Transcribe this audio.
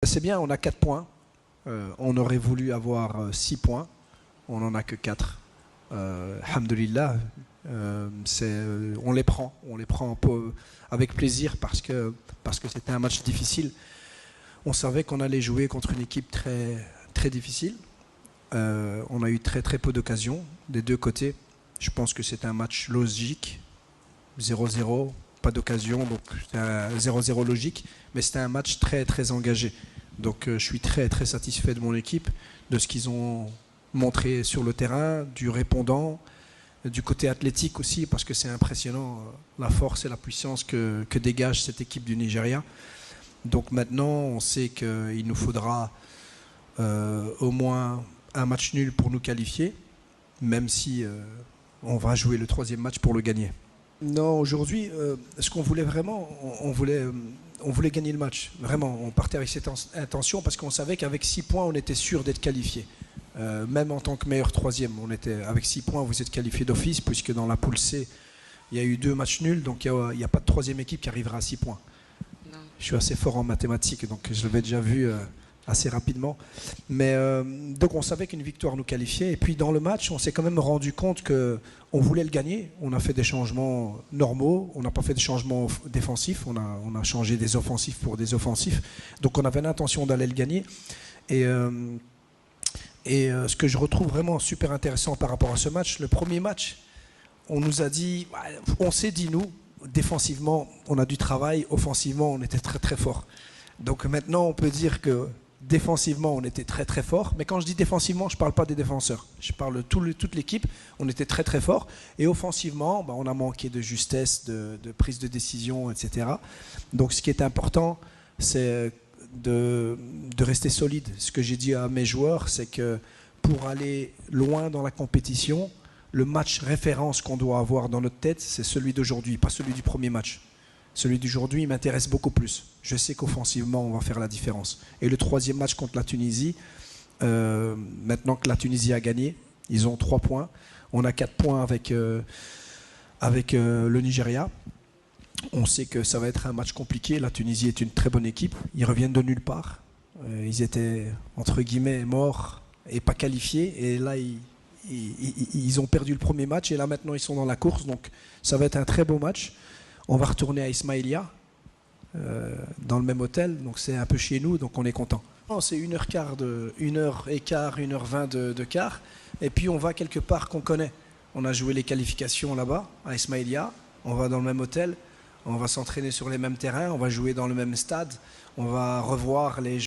C'est bien, on a 4 points. On aurait voulu avoir 6 points. On n'en a que 4. Alhamdulillah, on les prend un peu avec plaisir parce que c'était un match difficile. On savait qu'on allait jouer contre une équipe très, très difficile. On a eu très très peu d'occasions des deux côtés. Je pense que c'est un match logique. 0-0, pas d'occasion, donc c'est un 0-0 logique. Mais c'était un match très très engagé. Donc je suis très très satisfait de mon équipe, de ce qu'ils ont montré sur le terrain, du répondant, du côté athlétique aussi, parce que c'est impressionnant la force et la puissance que dégage cette équipe du Nigeria. Donc maintenant, on sait qu'il nous faudra au moins un match nul pour nous qualifier, même si on va jouer le 3e match pour le gagner. Non, aujourd'hui, ce qu'on voulait vraiment, on voulait gagner le match. Vraiment, on partait avec cette intention parce qu'on savait qu'avec 6 points, on était sûr d'être qualifié. Même en tant que meilleur 3e, avec 6 points, vous êtes qualifié d'office, puisque dans la poule C, il y a eu 2 matchs nuls, donc il n'y a pas de 3e équipe qui arrivera à 6 points. Non. Je suis assez fort en mathématiques, donc je l'avais déjà vu assez rapidement. Mais donc on savait qu'une victoire nous qualifiait. Et puis dans le match, on s'est quand même rendu compte qu'on voulait le gagner. On a fait des changements normaux, on n'a pas fait de changements défensifs, on a changé des offensifs pour des offensifs. Donc on avait l'intention d'aller le gagner. Et ce que je retrouve vraiment super intéressant par rapport à ce match, le premier match, on s'est dit nous, défensivement, on a du travail, offensivement, on était très très fort. Donc maintenant, on peut dire que défensivement, on était très très fort. Mais quand je dis défensivement, je ne parle pas des défenseurs. Je parle de toute l'équipe. On était très très fort. Et offensivement, on a manqué de justesse, de prise de décision, etc. Donc ce qui est important, c'est de rester solide. Ce que j'ai dit à mes joueurs, c'est que pour aller loin dans la compétition, le match référence qu'on doit avoir dans notre tête, c'est celui d'aujourd'hui, pas celui du premier match. Celui d'aujourd'hui m'intéresse beaucoup plus. Je sais qu'offensivement, on va faire la différence. Et le 3e match contre la Tunisie, maintenant que la Tunisie a gagné, ils ont 3 points. On a 4 points avec le Nigeria. On sait que ça va être un match compliqué. La Tunisie est une très bonne équipe. Ils reviennent de nulle part. Ils étaient, entre guillemets, morts et pas qualifiés. Et là, ils ont perdu le premier match. Et là, maintenant, ils sont dans la course. Donc, ça va être un très beau match. On va retourner à Ismaïlia, dans le même hôtel, donc c'est un peu chez nous, donc on est content. C'est 1h15, 1h20 de quart, et puis on va quelque part qu'on connaît. On a joué les qualifications là-bas, à Ismaïlia, on va dans le même hôtel, on va s'entraîner sur les mêmes terrains, on va jouer dans le même stade, on va revoir les